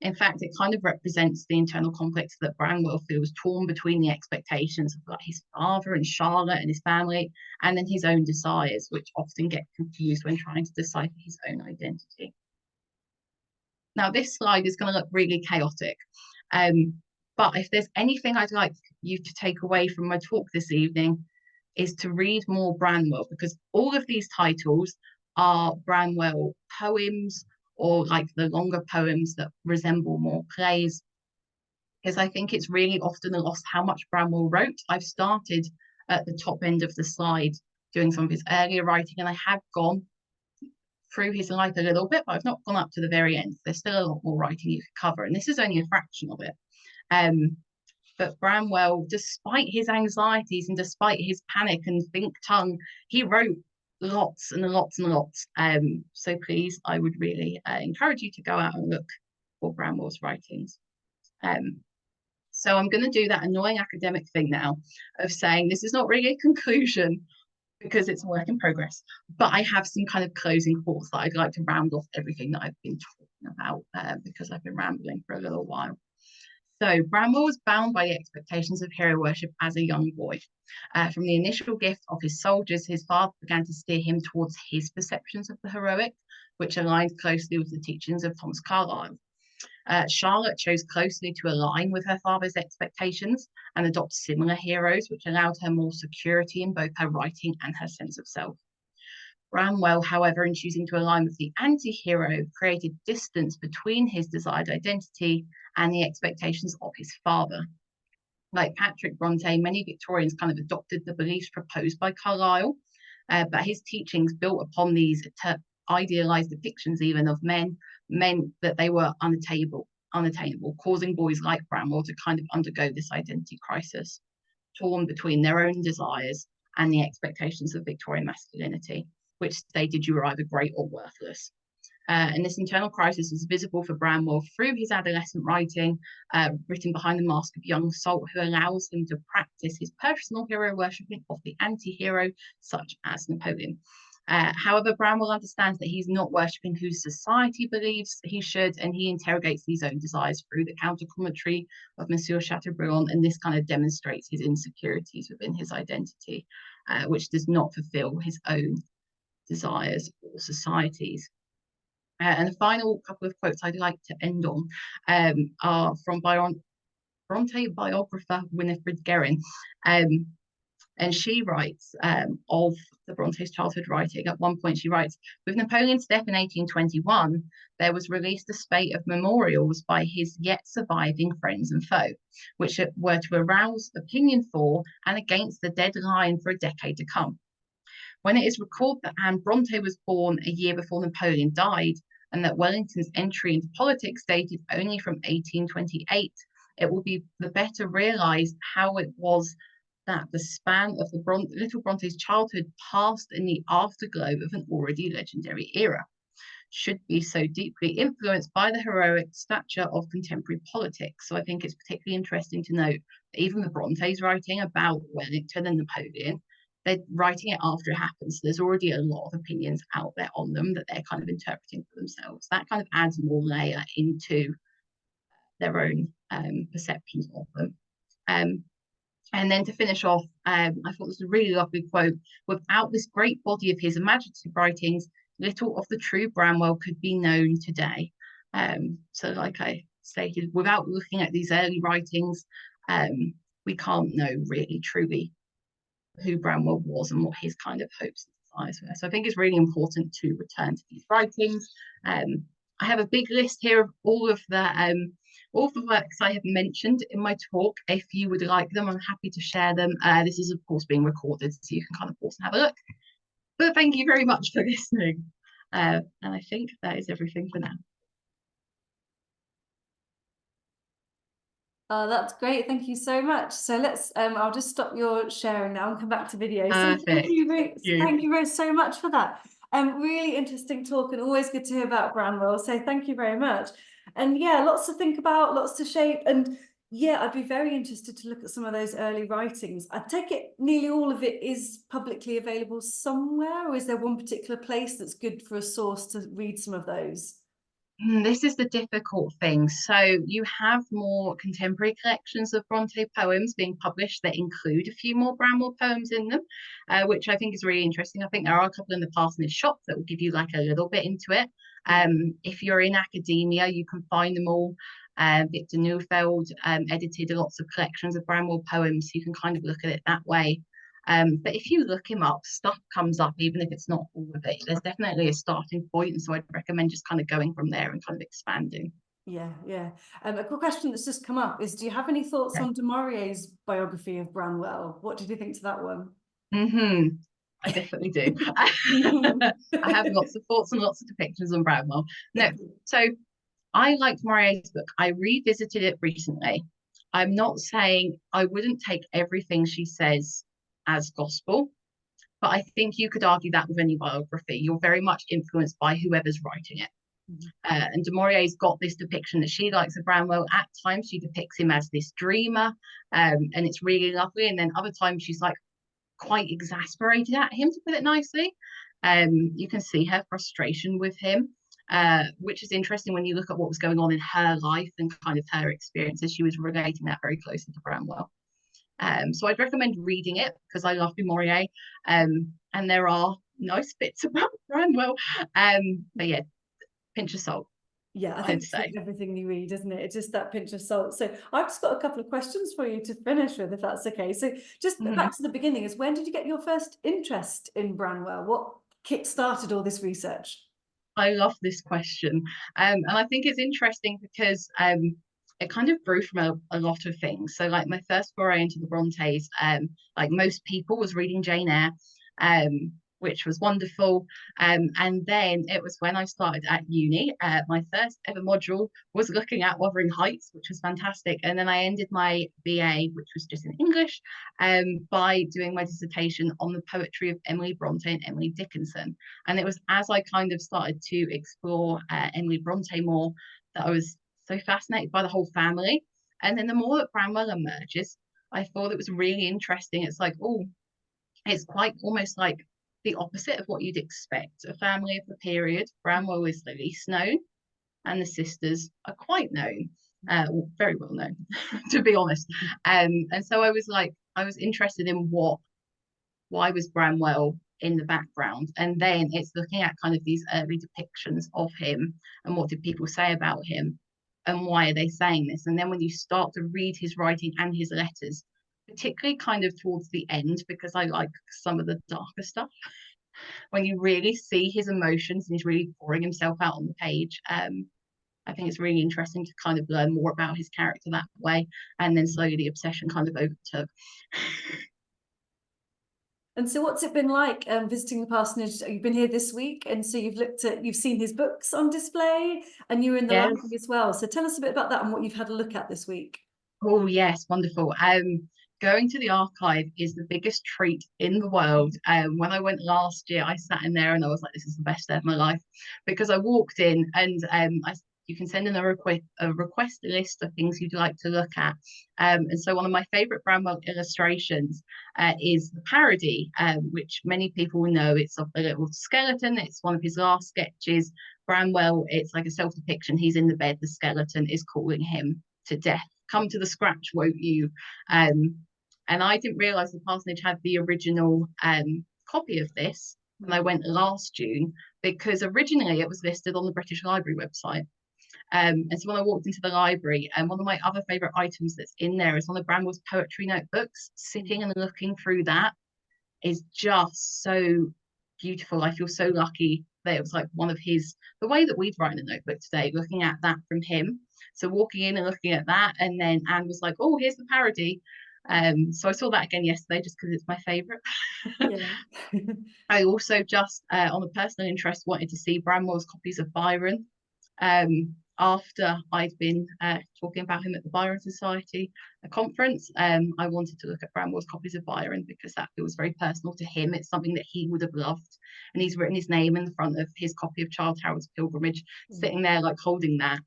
In fact, it kind of represents the internal conflicts that Branwell feels torn between the expectations of like his father and Charlotte and his family, and then his own desires, which often get confused when trying to decipher his own identity. Now, this slide is going to look really chaotic, but if there's anything I'd like you to take away from my talk this evening, is to read more Branwell, because all of these titles are Branwell poems, or like the longer poems that resemble more plays, because I think it's really often lost how much Branwell wrote. I've started at the top end of the slide doing some of his earlier writing, and I have gone through his life a little bit, but I've not gone up to the very end. There's still a lot more writing you could cover, and this is only a fraction of it. But Branwell, despite his anxieties and despite his panic and think tongue, he wrote lots and lots and lots. So please, I would really encourage you to go out and look for Branwell's writings. So I'm going to do that annoying academic thing now of saying this is not really a conclusion, because it's a work in progress. But I have some kind of closing thoughts that I'd like to round off everything that I've been talking about, because I've been rambling for a little while. So Branwell was bound by the expectations of hero worship as a young boy. From the initial gift of his soldiers, his father began to steer him towards his perceptions of the heroic, which aligned closely with the teachings of Thomas Carlyle. Charlotte chose closely to align with her father's expectations and adopt similar heroes, which allowed her more security in both her writing and her sense of self. Branwell, however, in choosing to align with the anti-hero, created distance between his desired identity and the expectations of his father. Like Patrick Brontë, many Victorians kind of adopted the beliefs proposed by Carlyle, but his teachings built upon these idealized depictions even of men, meant that they were unattainable, causing boys like Branwell to kind of undergo this identity crisis, torn between their own desires and the expectations of Victorian masculinity, which stated you were either great or worthless. And this internal crisis is visible for Branwell through his adolescent writing, written behind the mask of young salt, who allows him to practice his personal hero worshipping of the anti-hero, such as Napoleon. However, Branwell understands that he's not worshipping who society believes he should, and he interrogates his own desires through the counter-commentary of Monsieur Chateaubriand, and this kind of demonstrates his insecurities within his identity, which does not fulfill his own desires or society's. And the final couple of quotes I'd like to end on are from Brontë biographer Winifred Guerin. And she writes of the Bronte's childhood writing. At one point she writes, with Napoleon's death in 1821, there was released a spate of memorials by his yet surviving friends and foe, which were to arouse opinion for and against the dead lion for a decade to come. When it is recalled that Anne Brontë was born a year before Napoleon died, and that Wellington's entry into politics dated only from 1828, it will be the better realised how it was that the span of the little Bronte's childhood passed in the afterglow of an already legendary era, should be so deeply influenced by the heroic stature of contemporary politics. So I think it's particularly interesting to note that even the Bronte's writing about Wellington and Napoleon, they're writing it after it happens. So there's already a lot of opinions out there on them that they're kind of interpreting for themselves. That kind of adds more layer into their own perceptions of them. And then to finish off, I thought this was a really lovely quote. Without this great body of his imaginative writings, little of the true Branwell could be known today. So like I stated, without looking at these early writings, we can't know really truly who Branwell was and what his kind of hopes and desires were. So I think it's really important to return to these writings. I have a big list here of all the works I have mentioned in my talk. If you would like them, I'm happy to share them. This is of course being recorded, so you can kind of pause and have a look. But thank you very much for listening. And I think that is everything for now. Oh, that's great. Thank you so much. So let's, I'll just stop your sharing now and come back to video. So thank you so much for that. Really interesting talk and always good to hear about Branwell. So thank you very much. And yeah, lots to think about, lots to shape. And yeah, I'd be very interested to look at some of those early writings. I take it nearly all of it is publicly available somewhere, or is there one particular place that's good for a source to read some of those? This is the difficult thing. So you have more contemporary collections of Brontë poems being published that include a few more Branwell poems in them, which I think is really interesting. I think there are a couple in the Parsonage shop that will give you like a little bit into it. If you're in academia, you can find them all. Victor Neufeld edited lots of collections of Branwell poems, so you can kind of look at it that way. But if you look him up, stuff comes up, even if it's not all of it. There's definitely a starting point, and so I'd recommend just kind of going from there and kind of expanding. Yeah. A quick question that's just come up is, do you have any thoughts on du Maurier's biography of Branwell? What did you think to that one? I definitely do. I have lots of thoughts and lots of depictions on Branwell. No, so I liked Maurier's book. I revisited it recently. I'm not saying I wouldn't take everything she says as gospel, but I think you could argue that with any biography. You're very much influenced by whoever's writing it. And du Maurier's got this depiction that she likes of Branwell. At times she depicts him as this dreamer, and it's really lovely, and then other times she's like, quite exasperated at him, to put it nicely. You can see her frustration with him, which is interesting when you look at what was going on in her life and kind of her experiences. She was relating that very closely to Branwell. So I'd recommend reading it because I love Du Maurier, and there are nice bits about Branwell. But yeah, pinch of salt. Yeah, I I'd think it's say. with everything you read, isn't it? It's just that pinch of salt. So I've just got a couple of questions for you to finish with, if that's okay. So just back to the beginning, is when did you get your first interest in Branwell? What kick-started all this research? I love this question. And I think it's interesting because it kind of grew from a lot of things. So like my first foray into the Brontes, like most people, was reading Jane Eyre, which was wonderful. And then it was when I started at uni, my first ever module was looking at Wuthering Heights, which was fantastic. And then I ended my BA, which was just in English, by doing my dissertation on the poetry of Emily Bronte and Emily Dickinson. And it was as I kind of started to explore Emily Bronte more that I was so fascinated by the whole family. And then the more that Branwell emerges, I thought it was really interesting. It's like, oh, it's quite almost like the opposite of what you'd expect. A family of the period. Branwell is the least known, and the sisters are quite known, very well known, to be honest. And so I was interested in why was Branwell in the background, and then it's looking at kind of these early depictions of him and what did people say about him, and why are they saying this? And then when you start to read his writing and his letters, particularly kind of towards the end, because I like some of the darker stuff, when you really see his emotions and he's really pouring himself out on the page. I think it's really interesting to kind of learn more about his character that way, and then slowly the obsession kind of overtook. And so what's it been like visiting the parsonage? You've been here this week, and so you've seen his books on display, and you were in the Yes. library as well. So tell us a bit about that and what you've had a look at this week. Oh yes, wonderful. Going to the archive is the biggest treat in the world. When I went last year, I sat in there and I was like, this is the best day of my life, because I walked in and you can send in a request list of things you'd like to look at. And so one of my favorite Branwell illustrations is the parody, which many people will know. It's of a little skeleton. It's one of his last sketches. Branwell, it's like a self-depiction. He's in the bed. The skeleton is calling him to death. Come to the scratch, won't you? And I didn't realize the parsonage had the original copy of this when I went last June, because originally it was listed on the British Library website. And so when I walked into the library, and one of my other favorite items that's in there is one of Branwell's poetry notebooks. Sitting and looking through that is just so beautiful. I feel so lucky that it was like one of his, the way that we'd write in a notebook today, looking at that from him. So walking in and looking at that, and then Anne was like, oh, here's the parody. So I saw that again yesterday just because it's my favorite. Yeah. I also just on a personal interest wanted to see Branwell's copies of Byron. After I'd been talking about him at the Byron Society conference, I wanted to look at Branwell's copies of Byron because that feels very personal to him. It's something that he would have loved, and he's written his name in the front of his copy of Childe Harold's Pilgrimage, sitting there like holding that.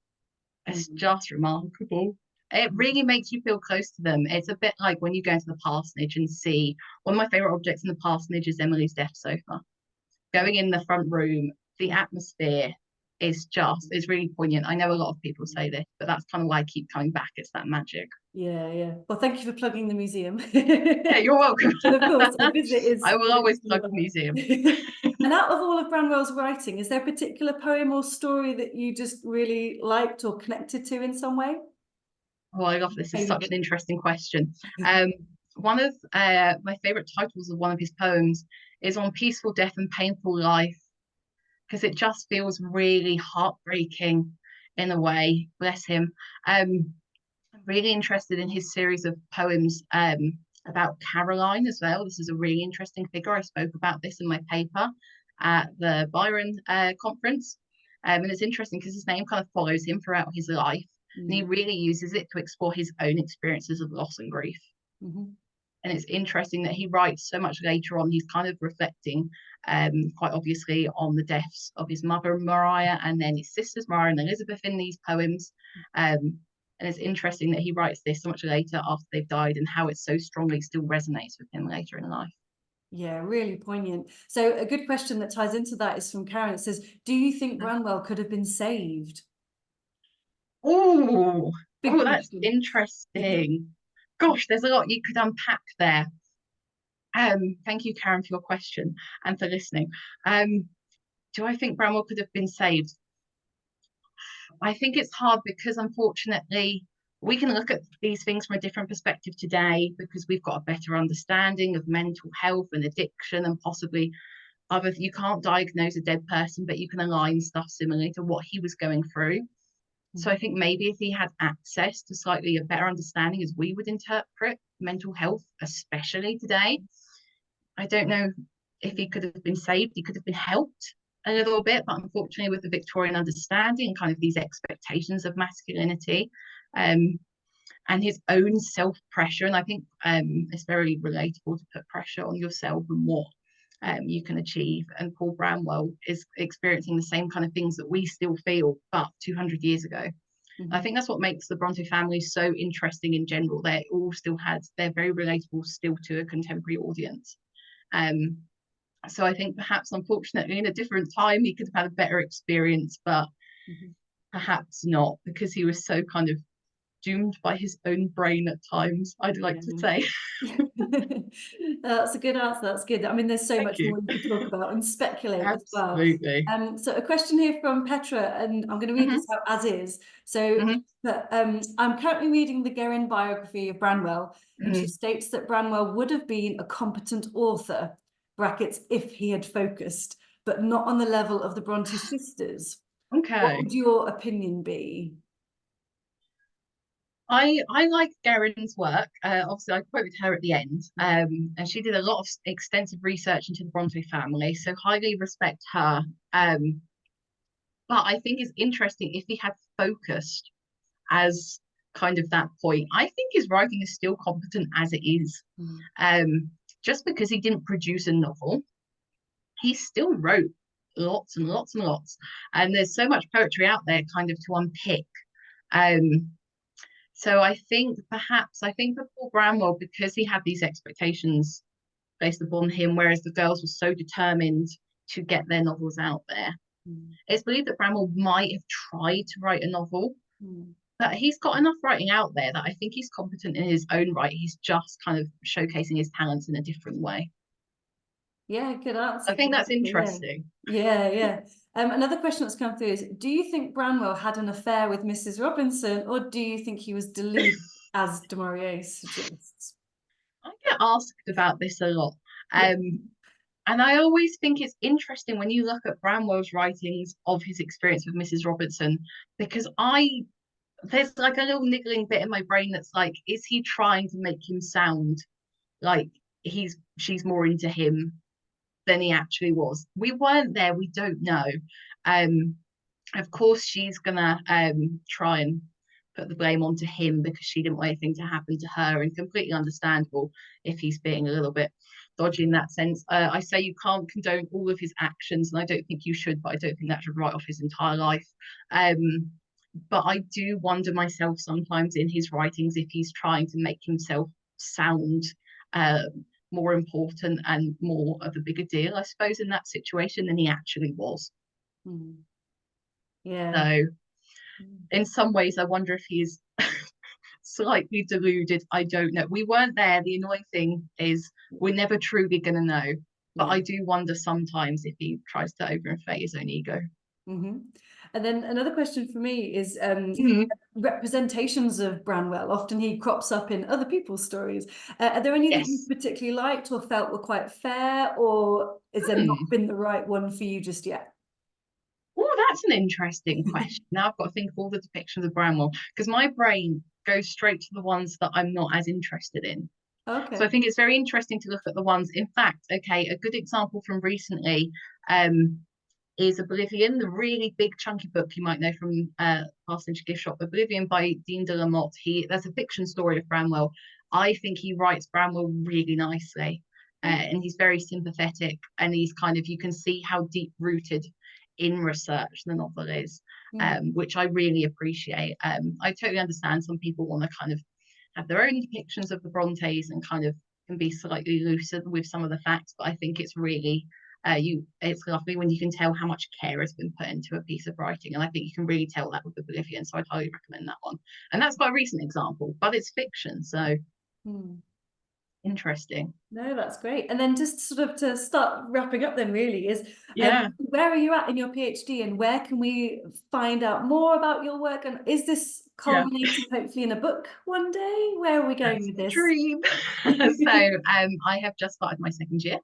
It's just remarkable. It really makes you feel close to them. It's a bit like when you go into the parsonage and see, one of my favorite objects in the parsonage is Emily's death sofa. Going in the front room, the atmosphere is really poignant. I know a lot of people say this, but that's kind of why I keep coming back. It's that magic. Yeah. Well, thank you for plugging the museum. Yeah, you're welcome. And of course, a visit is. I will always plug the museum. And out of all of Branwell's writing, is there a particular poem or story that you just really liked or connected to in some way? Oh, I love this. It's such an interesting question. One of my favorite titles of one of his poems is On Peaceful Death and Painful Life, because it just feels really heartbreaking in a way. Bless him. I'm really interested in his series of poems about Caroline as well. This is a really interesting figure. I spoke about this in my paper at the Byron conference. And it's interesting because his name kind of follows him throughout his life. And he really uses it to explore his own experiences of loss and grief. And it's interesting that he writes so much later on. He's kind of reflecting quite obviously on the deaths of his mother, Maria, and then his sisters, Maria and Elizabeth, in these poems. And it's interesting that he writes this so much later after they've died, and how it so strongly still resonates with him later in life. Yeah, really poignant. So a good question that ties into that is from Karen. It says, do you think Branwell could have been saved? Oh, Big oh, that's question. interesting. Gosh, there's a lot you could unpack there. Thank you, Karen, for your question and for listening. Do I think Branwell could have been saved? I think it's hard because unfortunately we can look at these things from a different perspective today because we've got a better understanding of mental health and addiction and possibly other, you can't diagnose a dead person, but you can align stuff similarly to what he was going through. So I think maybe if he had access to slightly a better understanding as we would interpret mental health, especially today, I don't know if he could have been saved. He could have been helped a little bit, but unfortunately, with the Victorian understanding, kind of these expectations of masculinity, and his own self pressure, and I think it's very relatable to put pressure on yourself and what you can achieve. And Paul Branwell is experiencing the same kind of things that we still feel, but 200 years ago. I think that's what makes the Brontë family so interesting in general. They all still they're very relatable still to a contemporary audience. So I think perhaps, unfortunately, in a different time, he could have had a better experience, but perhaps not, because he was so kind of doomed by his own brain at times, I'd like to say. That's a good answer. That's good. I mean, there's so much more you could talk about and speculate as well. Absolutely. So a question here from Petra, and I'm going to read this out as is. So I'm currently reading the Guerin biography of Branwell, and she states that Branwell would have been a competent author, brackets, if he had focused, but not on the level of the Brontë sisters. Okay. What would your opinion be? I like Guerin's work. Obviously, I quoted her at the end, and she did a lot of extensive research into the Brontë family, so highly respect her. But I think it's interesting if he had focused as kind of that point. I think his writing is still competent as it is. Just because he didn't produce a novel, he still wrote lots and lots and lots, and there's so much poetry out there kind of to unpick. So I think for Paul Branwell, because he had these expectations based upon him, whereas the girls were so determined to get their novels out there, it's believed that Branwell might have tried to write a novel, but he's got enough writing out there that I think he's competent in his own right. He's just kind of showcasing his talents in a different way. Yeah, good answer. I think that's interesting. Yeah. Another question that's come through is, do you think Branwell had an affair with Mrs. Robinson, or do you think he was deluded, as du Maurier suggests? I get asked about this a lot. And I always think it's interesting when you look at Branwell's writings of his experience with Mrs. Robinson, because there's like a little niggling bit in my brain that's like, is he trying to make him sound like she's more into him than he actually was? We weren't there, we don't know. Of course she's gonna try and put the blame onto him because she didn't want anything to happen to her, and completely understandable if he's being a little bit dodgy in that sense. I say you can't condone all of his actions, and I don't think you should, but I don't think that should write off his entire life. But I do wonder myself sometimes in his writings if he's trying to make himself sound more important and more of a bigger deal, I suppose, in that situation than he actually was. Yeah. So in some ways, I wonder if he's slightly deluded. I don't know. We weren't there. The annoying thing is we're never truly going to know. But I do wonder sometimes if he tries to overinflate his own ego. And then another question for me is representations of Branwell. Often he crops up in other people's stories. Are there any that you particularly liked or felt were quite fair, or is there not been the right one for you just yet? Oh, that's an interesting question. Now I've got to think of all the depictions of Branwell, because my brain goes straight to the ones that I'm not as interested in. Okay. So I think it's very interesting to look at the ones. In fact, a good example from recently is Oblivion, the really big chunky book you might know from Parsonage Gift Shop, Oblivion by Dean de la Motte. There's a fiction story of Branwell. I think he writes Branwell really nicely, and he's very sympathetic, and he's kind of, you can see how deep rooted in research the novel is, which I really appreciate. I totally understand some people want to kind of have their own depictions of the Brontes and kind of can be slightly looser with some of the facts, but I think it's really it's lovely when you can tell how much care has been put into a piece of writing, and I think you can really tell that with Oblivion, so I'd highly recommend that one. And that's quite a recent example, but it's fiction, so interesting. No, that's great. And then just sort of to start wrapping up then really is, where are you at in your PhD, and where can we find out more about your work? And is this culminating hopefully in a book one day? Where are we going with this? Dream. So I have just started my second year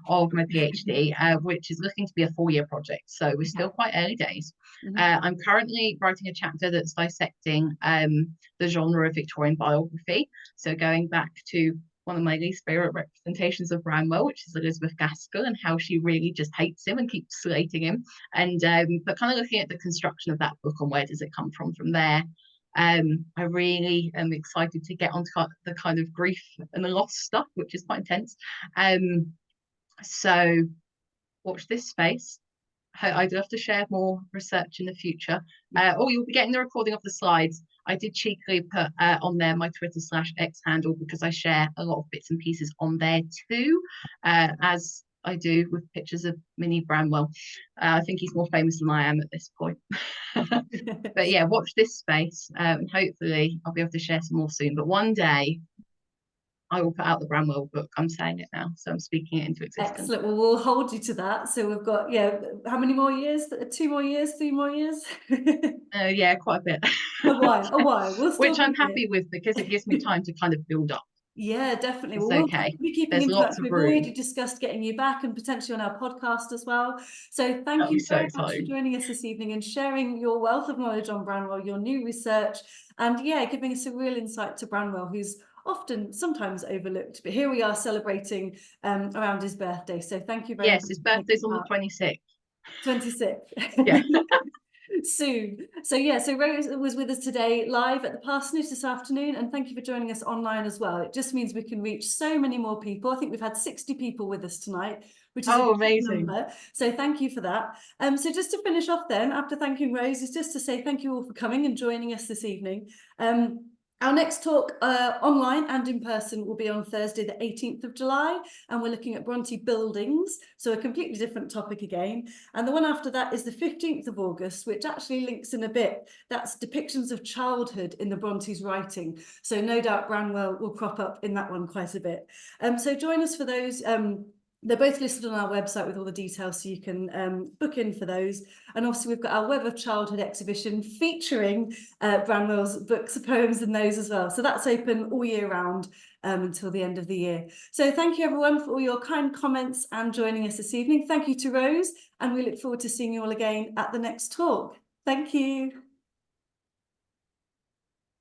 of my PhD, which is looking to be a 4-year project. So we're still quite early days. I'm currently writing a chapter that's dissecting the genre of Victorian biography. So going back to one of my least favorite representations of Branwell, which is Elizabeth Gaskell, and how she really just hates him and keeps slating him. And but kind of looking at the construction of that book and where does it come from there. I really am excited to get onto the kind of grief and the loss stuff, which is quite intense. So watch this space. I'd love to share more research in the future. You'll be getting the recording of the slides. I did cheekily put on there my Twitter/X handle, because I share a lot of bits and pieces on there too, as I do with pictures of mini Branwell. I think he's more famous than I am at this point. But yeah, watch this space, and hopefully I'll be able to share some more soon. But one day I will put out the Branwell book. I'm saying it now, so I'm speaking it into existence. Excellent. Well, we'll hold you to that. So we've got, how many more years? 2 more years, 3 more years? Yeah, quite a bit. A while. We'll still which I'm happy with, because it gives me time to kind of build up. Yeah, definitely. It's We'll okay. be keeping in touch. We've already discussed getting you back and potentially on our podcast as well. So thank you very much for joining us this evening and sharing your wealth of knowledge on Branwell, your new research, and giving us a real insight to Branwell, who's sometimes overlooked, but here we are celebrating around his birthday. So thank you very much. Yes, his birthday's on the 26th. 26th. Yeah. Soon. So Rose was with us today live at the Parsonage this afternoon, and thank you for joining us online as well. It just means we can reach so many more people. I think we've had 60 people with us tonight, which is amazing number. So thank you for that. So just to finish off then, after thanking Rose, is just to say thank you all for coming and joining us this evening. Our next talk online and in person will be on Thursday, the 18th of July, and we're looking at Brontë buildings, so a completely different topic again. And the one after that is the 15th of August, which actually links in a bit. That's depictions of childhood in the Bronte's writing. So no doubt Branwell will crop up in that one quite a bit. So join us for those. They're both listed on our website with all the details, so you can book in for those. And also we've got our Web of Childhood exhibition featuring Branwell's books, poems and those as well. So that's open all year round until the end of the year. So thank you everyone for all your kind comments and joining us this evening. Thank you to Rose, and we look forward to seeing you all again at the next talk. Thank you.